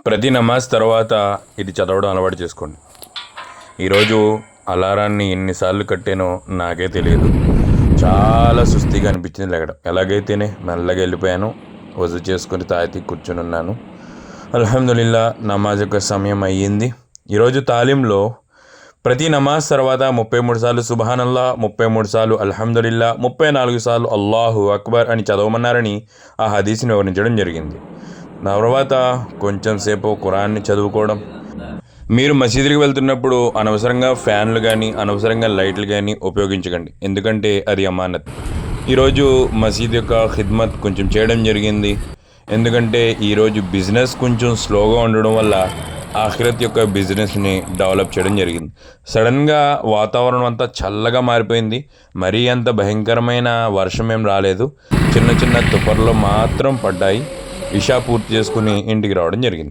ప్రతి నమాజ్ తర్వాత ఇది చదవడం అలవాటు చేసుకోండి. ఈరోజు అలారాన్ని ఎన్నిసార్లు కట్టానో నాకే తెలియదు. చాలా సుస్థిగా అనిపించింది లేగడం. ఎలాగైతేనే మెల్లగా వెళ్ళిపోయాను. వజు చేసుకుని తాయితీ కూర్చుని ఉన్నాను. అల్హమ్దులిల్లా నమాజ్ యొక్క సమయం అయ్యింది. ఈరోజు తాలీంలో ప్రతి నమాజ్ తర్వాత 33 సార్లు సుబ్హానల్లా, 33 సార్లు అల్హమ్దులిల్లా, 34 సార్లు అల్లాహు అక్బర్ అని చదవమన్నారని ఆ హదీస్ని వివరించడం జరిగింది. తర్వాత కొంచెం సేపు ఖురాన్ని చదువుకోవడం. మీరు మసీదుకి వెళ్తున్నప్పుడు అనవసరంగా ఫ్యాన్లు కానీ అనవసరంగా లైట్లు కానీ ఉపయోగించకండి, ఎందుకంటే అది అమానత్. ఈరోజు మసీద్ యొక్క ఖిద్మత్ కొంచెం చేయడం జరిగింది, ఎందుకంటే ఈరోజు బిజినెస్ కొంచెం స్లోగా ఉండడం వల్ల ఆఖిరత్ యొక్క బిజినెస్ని డెవలప్ చేయడం జరిగింది. సడన్గా వాతావరణం అంతా చల్లగా మారిపోయింది. మరీ అంత భయంకరమైన వర్షం ఏం రాలేదు, చిన్న చిన్న తుపర్లు మాత్రం పడ్డాయి. ఇషా పూర్తి చేసుకుని ఇంటికి రావడం జరిగింది.